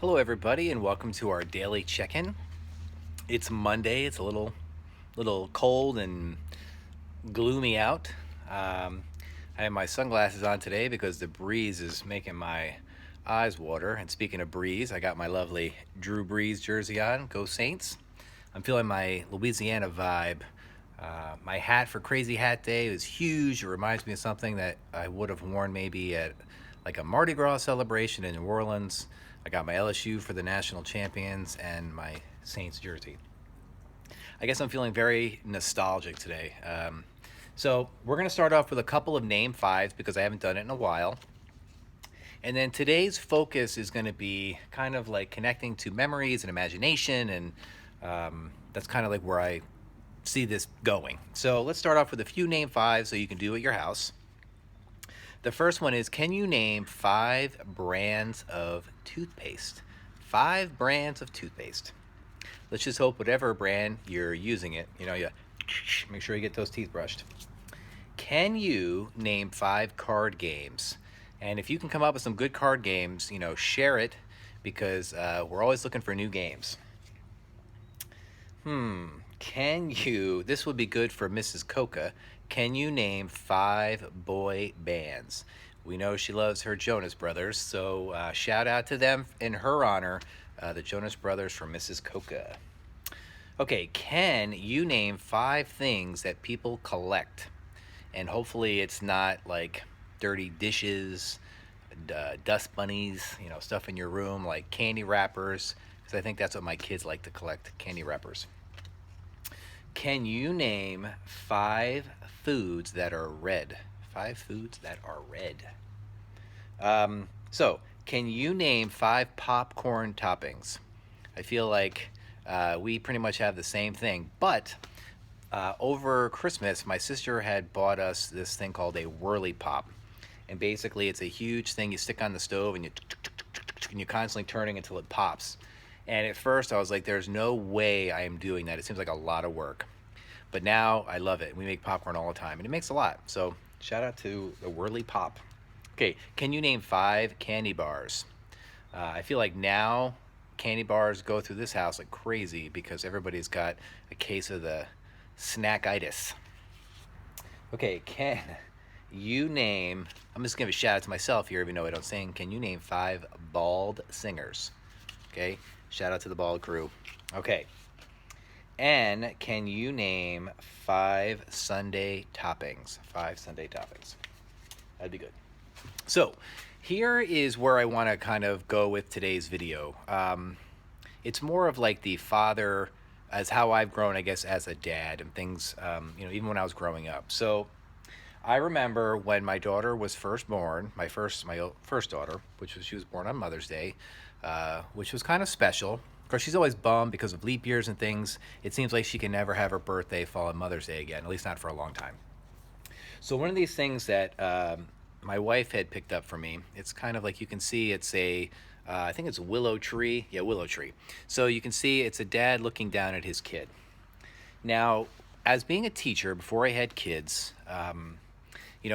Hello, everybody, and welcome to our daily check-in. It's Monday. It's a little cold and gloomy out. I have my sunglasses on today because the breeze is making my eyes water. And speaking of breeze, I got my lovely Drew Brees jersey on. Go Saints! I'm feeling my Louisiana vibe. My hat for Crazy Hat Day is huge. It reminds me of something that I would have worn maybe at like a Mardi Gras celebration in New Orleans. I got my LSU for the national champions and my Saints jersey. I guess I'm feeling very nostalgic today. So we're going to start off with a couple of name fives because I haven't done it in a while. And then today's focus is going to be kind of like connecting to memories and imagination, and that's kind of like where I see this going. So let's start off with a few name fives so you can do at your house. The first one is, can you name five brands of toothpaste? Five brands of toothpaste. Let's just hope whatever brand you're using it, you make sure you get those teeth brushed. Can you name five card games? And if you can come up with some good card games, share it because we're always looking for new games. This would be good for Mrs. Coca. Can you name five boy bands? We know she loves her Jonas Brothers, so shout out to them in her honor, the Jonas Brothers from Mrs. Coca. Okay, can you name five things that people collect? And hopefully it's not like dirty dishes, dust bunnies, stuff in your room like candy wrappers, because I think that's what my kids like to collect, candy wrappers. Can you name five foods that are red? Five foods that are red. So, can you name five popcorn toppings? I feel like we pretty much have the same thing, but over Christmas, my sister had bought us this thing called a Whirly Pop. And basically, it's a huge thing you stick on the stove and you're constantly turning until it pops. And at first, I was like, there's no way I am doing that. It seems like a lot of work. But now I love it. We make popcorn all the time, and it makes a lot. So shout out to the Whirly Pop. Okay, can you name five candy bars? I feel like now candy bars go through this house like crazy because everybody's got a case of the snackitis. Okay, can you name, I'm just going to give a shout out to myself here, even though I don't sing. Can you name five bald singers? Okay, shout out to the bald crew. Okay, and can you name five Sunday toppings? Five Sunday toppings. That'd be good. So, here is where I want to kind of go with today's video. It's more of like the father, as how I've grown, I guess, as a dad and things, even when I was growing up. So, I remember when my daughter was first born, my first daughter, she was born on Mother's Day, which was kind of special. Of course, she's always bummed because of leap years and things. It seems like she can never have her birthday fall on Mother's Day again, at least not for a long time. So one of these things that my wife had picked up for me, it's kind of like you can see it's I think it's a willow tree. Yeah, willow tree. So you can see it's a dad looking down at his kid. Now, as being a teacher, before I had kids,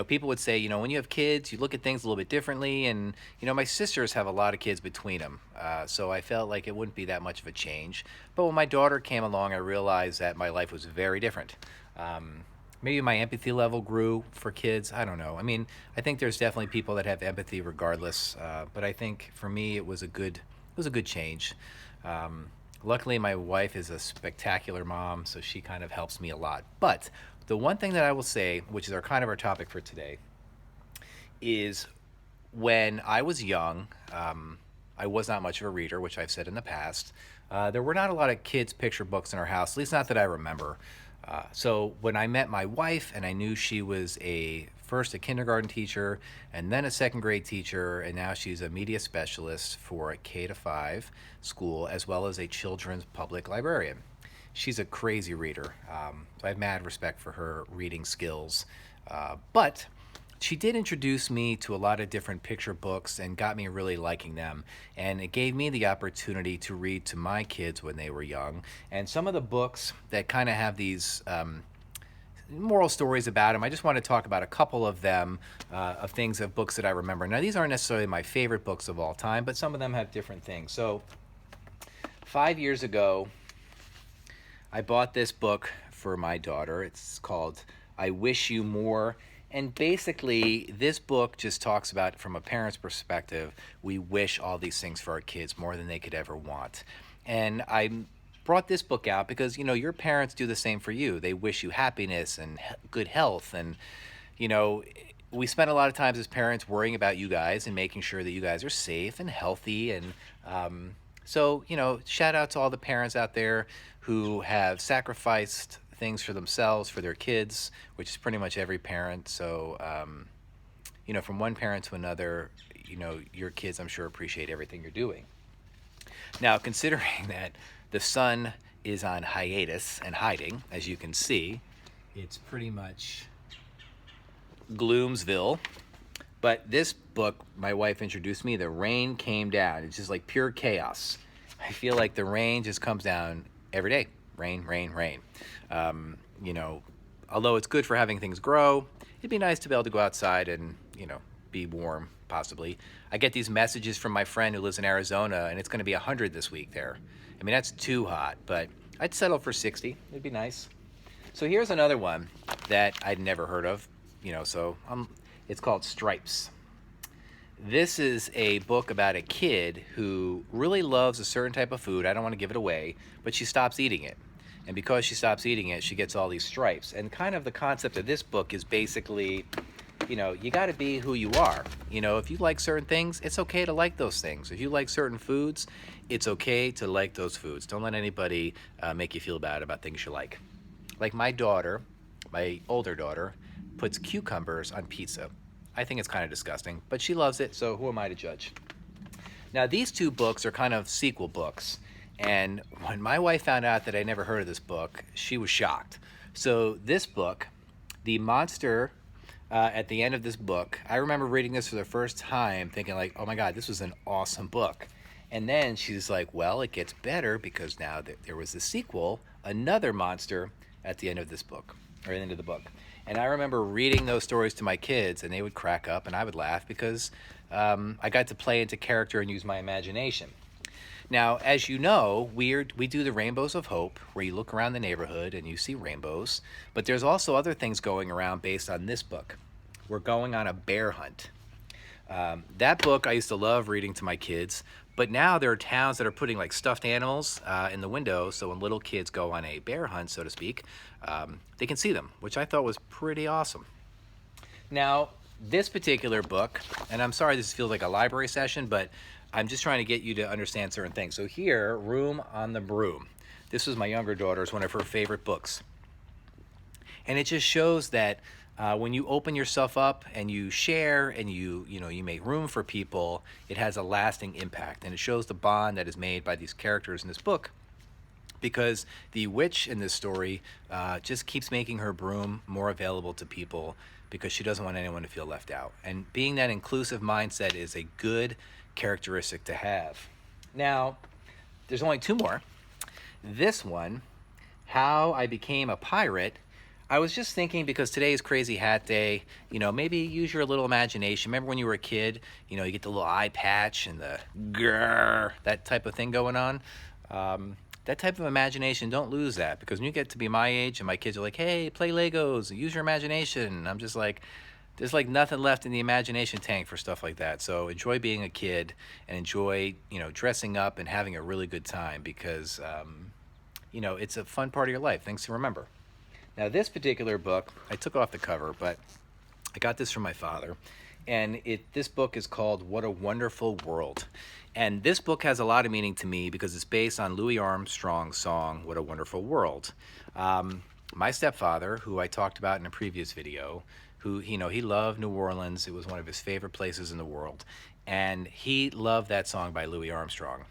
people would say, when you have kids, you look at things a little bit differently. And, my sisters have a lot of kids between them. So I felt like it wouldn't be that much of a change. But when my daughter came along, I realized that my life was very different. Maybe my empathy level grew for kids. I don't know. I mean, I think there's definitely people that have empathy regardless. But I think for me, it was a good change. Luckily, my wife is a spectacular mom, so she kind of helps me a lot. But the one thing that I will say, which is our topic for today, is when I was young, I was not much of a reader, which I've said in the past. There were not a lot of kids' picture books in our house, at least not that I remember. So when I met my wife and I knew she was first a kindergarten teacher and then a second grade teacher, and now she's a media specialist for a K-5 school as well as a children's public librarian. She's a crazy reader. So I have mad respect for her reading skills. But she did introduce me to a lot of different picture books and got me really liking them. And it gave me the opportunity to read to my kids when they were young. And some of the books that kind of have these moral stories about them. I just want to talk about a couple of them, of things, of books that I remember. Now, these aren't necessarily my favorite books of all time, but some of them have different things. So, 5 years ago, I bought this book for my daughter. It's called I Wish You More. And basically, this book just talks about, from a parent's perspective, we wish all these things for our kids more than they could ever want. And I brought this book out because, your parents do the same for you. They wish you happiness and good health. And, you know, we spend a lot of times as parents worrying about you guys and making sure that you guys are safe and healthy. And so, shout out to all the parents out there who have sacrificed things for themselves, for their kids, which is pretty much every parent. So, from one parent to another, your kids, I'm sure, appreciate everything you're doing. Now, considering that the sun is on hiatus and hiding, as you can see, it's pretty much Gloomsville. But this book, my wife introduced me, The Rain Came Down. It's just like pure chaos. I feel like the rain just comes down every day. Rain, rain, rain. Although it's good for having things grow, it'd be nice to be able to go outside and, be warm, possibly. I get these messages from my friend who lives in Arizona, and it's going to be 100 this week there. I mean, that's too hot, but I'd settle for 60. It'd be nice. So here's another one that I'd never heard of, it's called Stripes. This is a book about a kid who really loves a certain type of food. I don't want to give it away, but she stops eating it. And because she stops eating it, she gets all these stripes. And kind of the concept of this book is basically, you got to be who you are. If you like certain things, it's okay to like those things. If you like certain foods, it's okay to like those foods. Don't let anybody make you feel bad about things you like. Like my older daughter, puts cucumbers on pizza. I think it's kind of disgusting, but she loves it, so who am I to judge? Now, these two books are kind of sequel books, and when my wife found out that I never heard of this book, she was shocked. So this book, the monster at the end of this book, I remember reading this for the first time thinking like, oh my God, this was an awesome book. And then she's like, well, it gets better because now there was a sequel, another monster at the end of this book, or at the end of the book. And I remember reading those stories to my kids, and they would crack up, and I would laugh because I got to play into character and use my imagination. Now, as you know, we do the Rainbows of Hope, where you look around the neighborhood and you see rainbows. But there's also other things going around based on this book. We're going on a bear hunt. That book I used to love reading to my kids, but now there are towns that are putting like stuffed animals in the window, so when little kids go on a bear hunt, so to speak, they can see them, which I thought was pretty awesome. Now, this particular book, and I'm sorry this feels like a library session, but I'm just trying to get you to understand certain things. So here, Room on the Broom. This was my younger daughter's, one of her favorite books. And it just shows that when you open yourself up and you share and you make room for people, it has a lasting impact. And it shows the bond that is made by these characters in this book, because the witch in this story just keeps making her broom more available to people because she doesn't want anyone to feel left out. And being that inclusive mindset is a good characteristic to have. Now, there's only two more. This one, How I Became a Pirate. I was just thinking, because today is Crazy Hat Day, maybe use your little imagination. Remember when you were a kid, you get the little eye patch and the grrr, that type of thing going on? That type of imagination, don't lose that, because when you get to be my age and my kids are like, hey, play Legos, use your imagination. I'm just like, there's like nothing left in the imagination tank for stuff like that. So enjoy being a kid and enjoy, dressing up and having a really good time, because, it's a fun part of your life. Things to remember. Now, this particular book, I took off the cover, but I got this from my father. And this book is called What a Wonderful World. And this book has a lot of meaning to me because it's based on Louis Armstrong's song, What a Wonderful World. My stepfather, who I talked about in a previous video, who, he loved New Orleans. It was one of his favorite places in the world. And he loved that song by Louis Armstrong.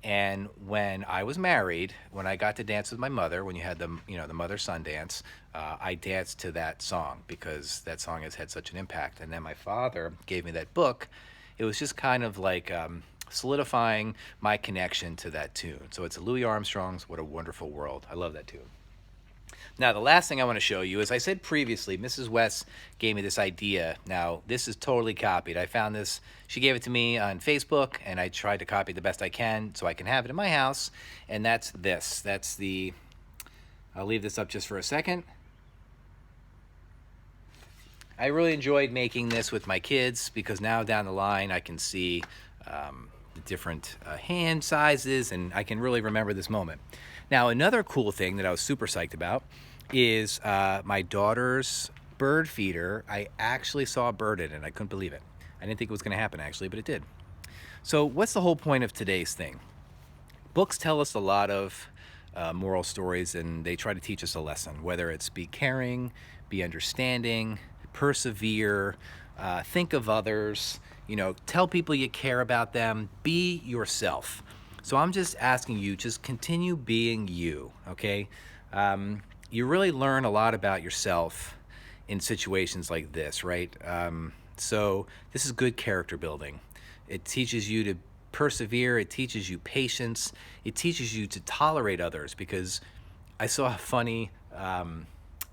And when I was married, when I got to dance with my mother, when you had the mother-son dance, I danced to that song because that song has had such an impact. And then my father gave me that book. It was just kind of like solidifying my connection to that tune. So it's Louis Armstrong's What a Wonderful World. I love that tune. Now, the last thing I want to show you, as I said previously, Mrs. West gave me this idea. Now, this is totally copied. I found this, she gave it to me on Facebook, and I tried to copy it the best I can so I can have it in my house. And that's this. That's the, I'll leave this up just for a second. I really enjoyed making this with my kids because now down the line I can see the different hand sizes, and I can really remember this moment. Now, another cool thing that I was super psyched about is my daughter's bird feeder. I actually saw a bird in it. I couldn't believe it. I didn't think it was going to happen, actually, but it did. So what's the whole point of today's thing? Books tell us a lot of moral stories, and they try to teach us a lesson, whether it's be caring, be understanding, persevere, think of others, tell people you care about them, be yourself. So I'm just asking you, just continue being you, okay? You really learn a lot about yourself in situations like this, right? So this is good character building. It teaches you to persevere, it teaches you patience, it teaches you to tolerate others, because I saw a funny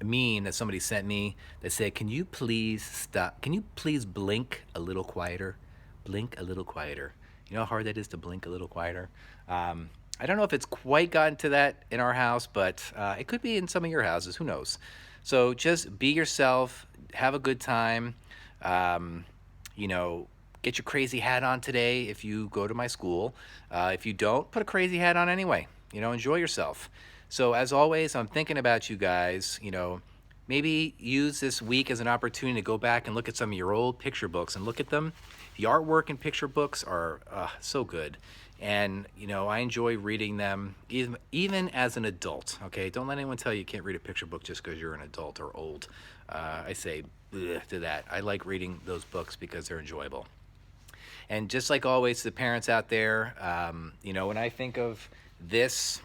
meme that somebody sent me that said, can you please stop, can you please blink a little quieter? Blink a little quieter. You know how hard that is to blink a little quieter? I don't know if it's quite gotten to that in our house, but it could be in some of your houses, who knows? So just be yourself, have a good time, get your crazy hat on today if you go to my school. If you don't, put a crazy hat on anyway. Enjoy yourself. So as always, I'm thinking about you guys. Maybe use this week as an opportunity to go back and look at some of your old picture books and look at them. The artwork in picture books are so good. And, I enjoy reading them even as an adult, okay? Don't let anyone tell you you can't read a picture book just because you're an adult or old. I say to that. I like reading those books because they're enjoyable. And just like always, the parents out there, when I think of this,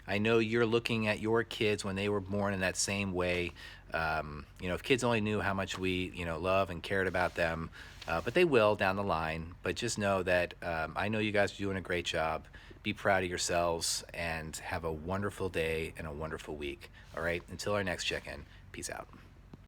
I know you're looking at your kids when they were born in that same way. If kids only knew how much we, love and cared about them, but they will down the line. But just know that I know you guys are doing a great job. Be proud of yourselves and have a wonderful day and a wonderful week. All right, until our next check-in, peace out.